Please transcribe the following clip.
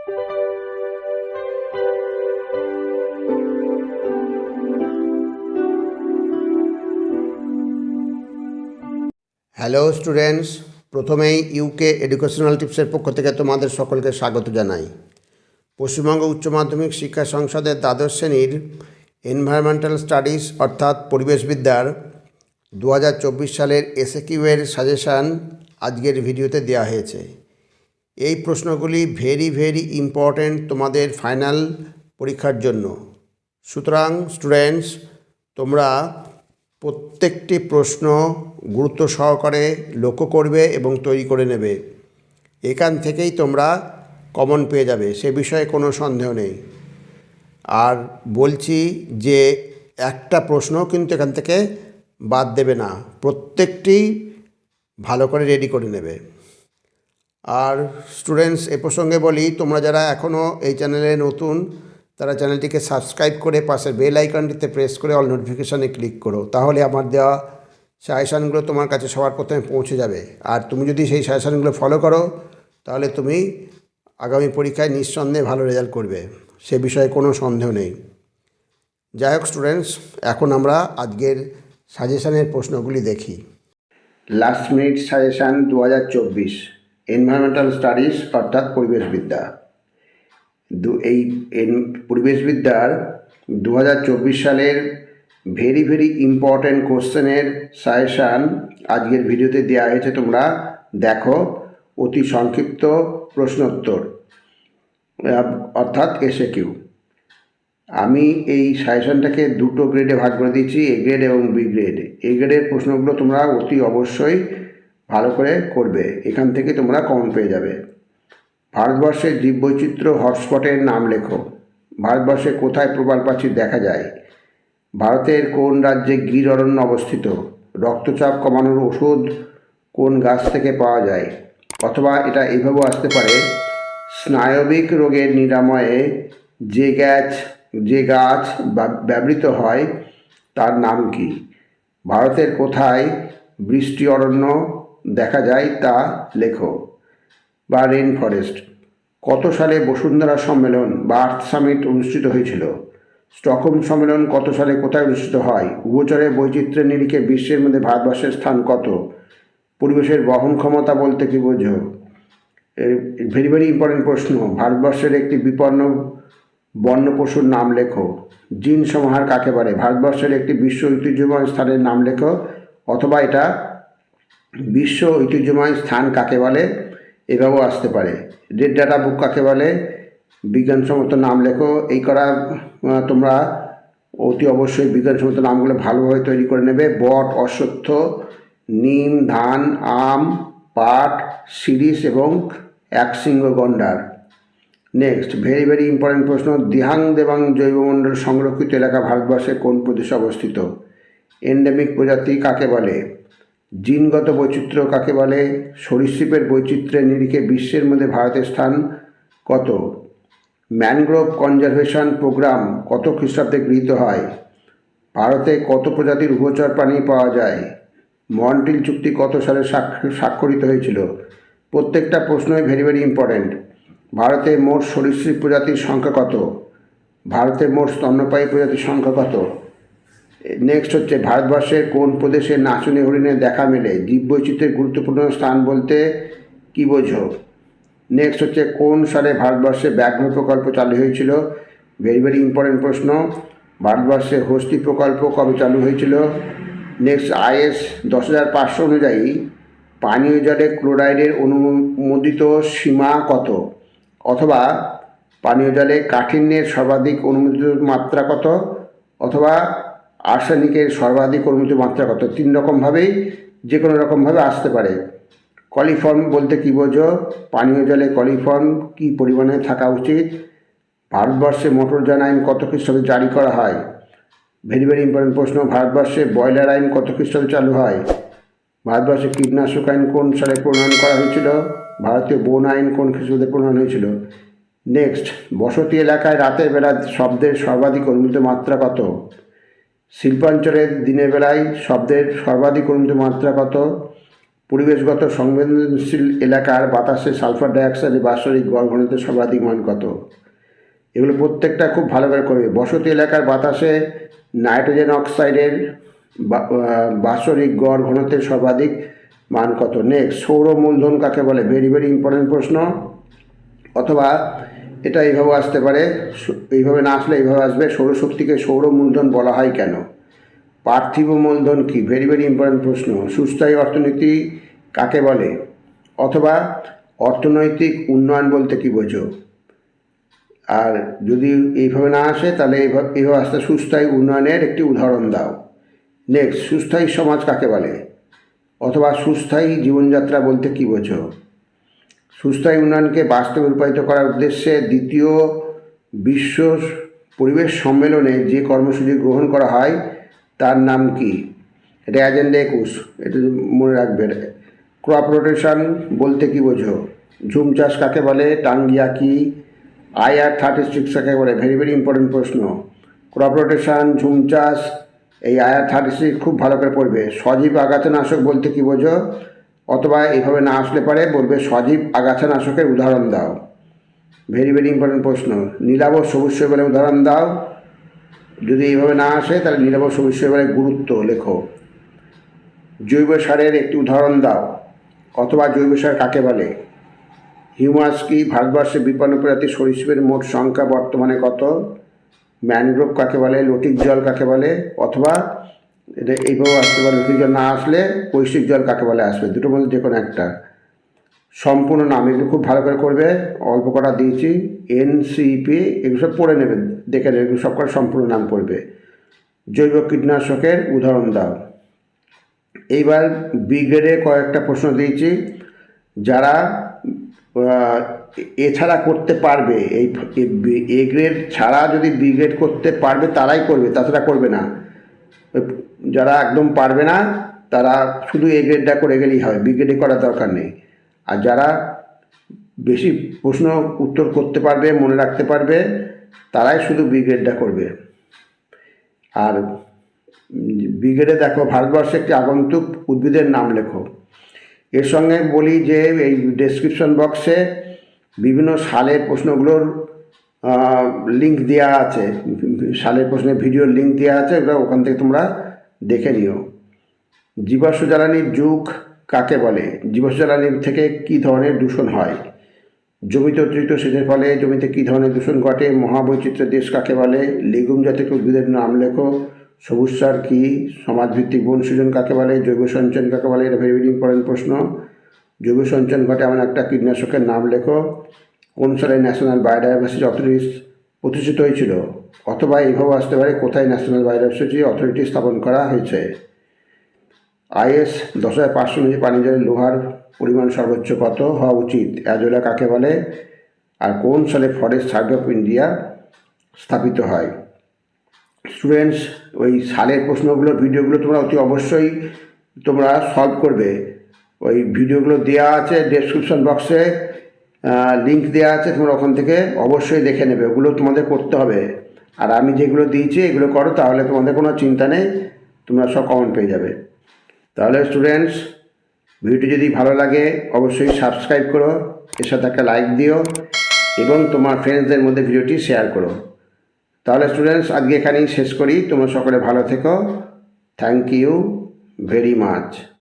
Hello students, প্রথমেই UK educational টিপসের পক্ষ থেকে তোমাদের সকলকে স্বাগত জানাই। পশ্চিমবঙ্গ উচ্চ মাধ্যমিক শিক্ষা সংসদের দ্বাদশ শ্রেণীর এনভায়রনমেন্টাল স্টাডিজ অর্থাৎ পরিবেশবিদ্যার 2024 সালের এসএকিউয়ের সাজেশান আজকের ভিডিওতে দেওয়া হয়েছে। এই প্রশ্নগুলি ভেরি ইম্পর্ট্যান্ট তোমাদের ফাইনাল পরীক্ষার জন্য। সুতরাং স্টুডেন্টস, তোমরা প্রত্যেকটি প্রশ্ন গুরুত্ব সহকারে লক্ষ্য করবে এবং তৈরি করে নেবে। এখান থেকেই তোমরা কমন পেয়ে যাবে, সে বিষয়ে কোনো সন্দেহ নেই। আর বলছি যে একটা প্রশ্ন কিন্তু এখান থেকে বাদ দেবে না, প্রত্যেকটি ভালো করে রেডি করে নেবে। আর স্টুডেন্টস, এ প্রসঙ্গে বলি, তোমরা যারা এখনও এই চ্যানেলে নতুন তারা চ্যানেলটিকে সাবস্ক্রাইব করে পাশের বেল আইকনটিতে প্রেস করে অল নোটিফিকেশানে ক্লিক করো, তাহলে আমার দেওয়া সাজেশানগুলো তোমার কাছে সবার প্রথমে পৌঁছে যাবে। আর তুমি যদি সেই সাজেশানগুলো ফলো করো তাহলে তুমি আগামী পরীক্ষায় নিঃসন্দেহে ভালো রেজাল্ট করবে, সে বিষয়ে কোনো সন্দেহ নেই। যাই হোক স্টুডেন্টস, এখন আমরা আজকের সাজেশানের প্রশ্নগুলি দেখি। Last minute suggestion 2024 environmental studies অর্থাৎ পরিবেশবিদ্যা। এই পরিবেশবিদ্যার 2024 সালের ভেরি ইম্পর্ট্যান্ট কোশ্চেনের সাজেশান আজকের ভিডিওতে দেওয়া হয়েছে। তোমরা দেখো, অতি সংক্ষিপ্ত প্রশ্নোত্তর অর্থাৎ এসএকিউ। আমি এই সাজেশানটাকে দুটো গ্রেডে ভাগ করে দিয়েছি, এ গ্রেড এবং বি গ্রেড। এ গ্রেডের প্রশ্নগুলো তোমরা অতি অবশ্যই ভালো করে করবে, এখান থেকে তোমরা কমন পেয়ে যাবে। ভারতবর্ষের জীববৈচিত্র্য হটস্পটের নাম লেখো। ভারতবর্ষে কোথায় প্রবাল প্রাচীর দেখা যায়? ভারতের কোন রাজ্যে গির অরণ্য অবস্থিত? রক্তচাপ কমানোর ওষুধ কোন গাছ থেকে পাওয়া যায়? অথবা এটা এইভাবেও আসতে পারে, স্নায়বিক রোগের নিরাময়ে যে গাছ ব্যবহৃত হয় তার নাম কি? ভারতের কোথায় বৃষ্টি অরণ্য দেখা যায় তা লেখো, বা রেন ফরেস্ট। কত সালে বসুন্ধরা সম্মেলন বা আর্থ সামিট অনুষ্ঠিত হয়েছিল? স্টকহোম সম্মেলন কত সালে কোথায় অনুষ্ঠিত হয়? উভচরের বৈচিত্র্যের নিরিখে বিশ্বের মধ্যে ভারতবর্ষের স্থান কত? পরিবেশের বহন ক্ষমতা বলতে কী বোঝো? ভেরি ইম্পর্টেন্ট প্রশ্ন। ভারতবর্ষের একটি বিপন্ন বন্য পশুর নাম লেখো। জিন সমাহার কাকে বলে? ভারতবর্ষের একটি বিশ্ব ঐতিহ্যময় স্থানের নাম লেখো, অথবা এটা বিশ্ব ঐতিহ্যময় স্থান কাকে বলে, এভাবেও আসতে পারে। রেড ডাটা বুক কাকে বলে? বিজ্ঞানসম্মত নাম লেখো। এই করা তোমরা অতি অবশ্যই বিজ্ঞানসম্মত নামগুলো ভালোভাবে তৈরি করে নেবে। বট, অশ্বত্থ, নিম, ধান, আম, পাট, শিরীষ এবং একশৃঙ্গ গন্ডার। নেক্সট, ভেরি ইম্পর্টেন্ট প্রশ্ন। দিহাং দেবাং জৈবমণ্ডল সংরক্ষিত এলাকা ভারতবর্ষের কোন প্রদেশে অবস্থিত? এন্ডেমিক প্রজাতি কাকে বলে? জিনগত বৈচিত্র্য কাকে বলে? সরীসৃপের বৈচিত্র্যের নিরিখে বিশ্বের মধ্যে ভারতের স্থান কত? ম্যানগ্রোভ কনজারভেশন প্রোগ্রাম কত খ্রিস্টাব্দে গৃহীত হয়? ভারতে কত প্রজাতির উভচর প্রাণী পাওয়া যায়? মন্ট্রিল চুক্তি কত সালে স্বাক্ষরিত হয়েছিল? প্রত্যেকটা প্রশ্নই ভেরি ইম্পর্ট্যান্ট। ভারতে মোট সরীসৃপ প্রজাতির সংখ্যা কত? ভারতের মোট স্তন্যপায়ী প্রজাতির সংখ্যা কত? নেক্সট হচ্ছে, ভারতবর্ষের কোন প্রদেশে নাচুনি হরিণের দেখা মেলে? জীববৈচিত্র্যের গুরুত্বপূর্ণ স্থান বলতে কী বোঝো? নেক্সট হচ্ছে, কোন সালে ভারতবর্ষে ব্যাঘ্র প্রকল্প চালু হয়েছিল? ভেরি ইম্পর্টেন্ট প্রশ্ন। ভারতবর্ষে হস্তি প্রকল্প কবে চালু হয়েছিল? নেক্সট, IS 10500 অনুযায়ী পানীয় জলে ক্লোরাইডের অনুমোদিত সীমা কত? অথবা পানীয় জলে কাঠিন্যের সর্বাধিক অনুমোদিত মাত্রা কত? অথবা আর্সেনিকের সর্বাধিক অনুমোদিত মাত্রা কত? তিন রকমভাবেই, যে কোনো রকমভাবে আসতে পারে। কলিফর্ম বলতে কী বোঝো? পানীয় জলে কলিফর্ম কী পরিমাণে থাকা উচিত? ভারতবর্ষে মোটরযান আইন কত খ্রিস্টাব্দে জারি করা হয়? ভেরি ইম্পর্টেন্ট প্রশ্ন। ভারতবর্ষে বয়লার আইন কত খ্রিস্টাব্দে চালু হয়? ভারতবর্ষে কীটনাশক আইন কোন সালে প্রণয়ন করা হয়েছিল? ভারতীয় বন আইন কোন খ্রিস্টাব্দে প্রণয়ন হয়েছিল? নেক্সট, বসতি এলাকায় রাতের বেলা শব্দের সর্বাধিক অনুমোদিত মাত্রা কত? শিল্পাঞ্চলের দিনের বেলায় শব্দের সর্বাধিক অনুমোদিত মাত্রা কত? পরিবেশগত সংবেদনশীল এলাকার বাতাসে সালফার ডাইঅক্সাইডের বাৎসরিক গড় ঘনত্বের সর্বাধিক মান কত? এগুলো প্রত্যেকটা খুব ভালো করে করবে। বসতি এলাকার বাতাসে নাইট্রোজেন অক্সাইডের বাৎসরিক গড় ঘনত্বের সর্বাধিক মান কত? নেক্সট, সৌর মূলধন কাকে বলে? ভেরি ভেরি ইম্পর্টেন্ট প্রশ্ন। অথবা এটা এইভাবে আসতে পারে, এইভাবে না আসলে এইভাবে আসবে, সৌরশক্তিকে সৌর মূলধন বলা হয় কেন? পার্থিব মূলধন কি? ভেরি ভেরি ইম্পর্টেন্ট প্রশ্ন। সুস্থায়ী অর্থনীতি কাকে বলে? অথবা অর্থনৈতিক উন্নয়ন বলতে কি বোঝো? আর যদি এইভাবে না আসে তাহলে এইভাবে আসতে সুস্থায়ী উন্নয়নের একটি উদাহরণ দাও। নেক্সট, সুস্থায়ী সমাজ কাকে বলে? অথবা সুস্থায়ী জীবনযাত্রা বলতে কি বোঝো? সুস্থায়ী উন্নয়নকে বাস্তবে রূপায়িত করার উদ্দেশ্যে দ্বিতীয় বিশ্ব পরিবেশ সম্মেলনে যে কর্মসূচি গ্রহণ করা হয় তার নাম কি? এটা এজেন্ডা 21, এটা মনে রাখবে। ক্রপ রোটেশন বলতে কি বোঝো? ঝুম চাষ কাকে বলে? টাঙ্গিয়া কি? IR36 কাকে বলে? ভেরি ভেরি ইম্পর্টেন্ট প্রশ্ন। ক্রপ রোটেশন, ঝুম চাষ, এই IR36 খুব ভালো করে পড়বে। সজীব আগাছানাশক বলতে কি বোঝো? অথবা এইভাবে না আসলে পারে বলবে সজীব আগাছানাশকের উদাহরণ দাও। ভেরি ভেরি ইম্পর্টেন্ট প্রশ্ন। নীলাভ সবুজ শৈবালের উদাহরণ দাও। যদি এইভাবে না আসে তাহলে নীলাভ সবুজ শৈবালের গুরুত্ব লেখো। জৈব সারের একটি উদাহরণ দাও। অথবা জৈব সার কাকে বলে? হিউমাস কি? ভারতবর্ষে বিপন্ন প্রজাতির সরীসৃপের মোট সংখ্যা বর্তমানে কত? ম্যানগ্রোভ কাকে বলে? লটিক জল কাকে বলে? অথবা এটা এইভাবে আসতে পারে, লটিক জল না আসলে কৈশিক জল কাকে বলে আসবে, দুটোর মধ্যে যে কোনো একটা। সম্পূর্ণ নাম এগুলো খুব ভালো করে করবে, অল্প কটা দিয়েছি। NCP এগুলো সব পড়ে নেবে, দেখে নেবে, এগুলো সব করে সম্পূর্ণ নাম পড়বে। জৈব কীটনাশকের উদাহরণ দাও। এইবার বি গ্রেডে কয়েকটা প্রশ্ন দিয়েছি, যারা এছাড়া করতে পারবে, এই এ গ্রেড ছাড়া যদি বি গ্রেড করতে পারবে তারাই করবে, তাছাড়া করবে না। যারা একদম পারবে না তারা শুধু এ গ্রেডটা করে গেলেই হয়, বি গ্রেডে করার দরকার নেই। আর যারা বেশি প্রশ্ন উত্তর করতে পারবে, মনে রাখতে পারবে, তারাই শুধু বি গ্রেডটা করবে। আর বি গ্রেডে দেখো, ভারতবর্ষে একটি আগন্তুক উদ্ভিদের নাম লেখো। এর সঙ্গে বলি যে এই ডেসক্রিপশন বক্সে বিভিন্ন সালের প্রশ্নগুলোর লিঙ্ক দেওয়া আছে, সালের প্রশ্নের ভিডিওর লিঙ্ক দেওয়া আছে, ওখান থেকে তোমরা দেখে নিও। জীবাশ্ম জ্বালানির যুগ কাকে বলে? জীবাশ্ম জ্বালানি থেকে কী ধরনের দূষণ হয়? জমিতে অতিরিক্ত সেচের ফলে জমিতে কী ধরনের দূষণ ঘটে? মহাবৈচিত্র্যের দেশ কাকে বলে? লেগুম জাতীয় উদ্ভিদের নাম লেখো। সবুজ সার কী? সমাজভিত্তিক বন সৃজন কাকে বলে? জৈব সঞ্চয়ন কাকে বলে? এটা ভেরি ভেরি ইম্পর্টেন্ট প্রশ্ন। জৈব সঞ্চয়ন ঘটে এমন একটা কীটনাশকের নাম লেখো। কোন সালে ন্যাশনাল বায়োডাইভার্সিটি অথরিটি প্রতিষ্ঠিত হয়েছিল? অথবা এইভাবে আসতে পারে, কোথায় ন্যাশনাল বায়োডাইভার্সিটি অথরিটি স্থাপন করা হয়েছে? IS 10500 অনুযায়ী পানীয় জলে লোহার পরিমাণ সর্বোচ্চ কত হওয়া উচিত? অ্যাজোলা কাকে বলে? আর কোন সালে ফরেস্ট সার্ভে অফ ইন্ডিয়া স্থাপিত হয়? স্টুডেন্টস, ওই সালের প্রশ্নগুলো ভিডিওগুলো তোমরা অতি অবশ্যই তোমরা সলভ করবে। ওই ভিডিওগুলো দেওয়া আছে ডেসক্রিপশন বক্সে, লিঙ্ক দেওয়া আছে, তোমরা ওখান থেকে অবশ্যই দেখে নেবে, ওগুলো তোমাদের করতে হবে। আর আমি যেগুলো দিয়েছি এগুলো করো, তাহলে তোমাদের কোনো চিন্তা নেই, তোমরা সব কমেন্ট পেয়ে যাবে। তাহলে স্টুডেন্টস, ভিডিওটি যদি ভালো লাগে অবশ্যই সাবস্ক্রাইব করো, এর সাথে একটা লাইক দিও এবং তোমার ফ্রেন্ডসদের মধ্যে ভিডিওটি শেয়ার করো। তাহলে স্টুডেন্টস, আজকে এখানেই শেষ করি। তোমরা সকলে ভালো থেকো। Thank you very much.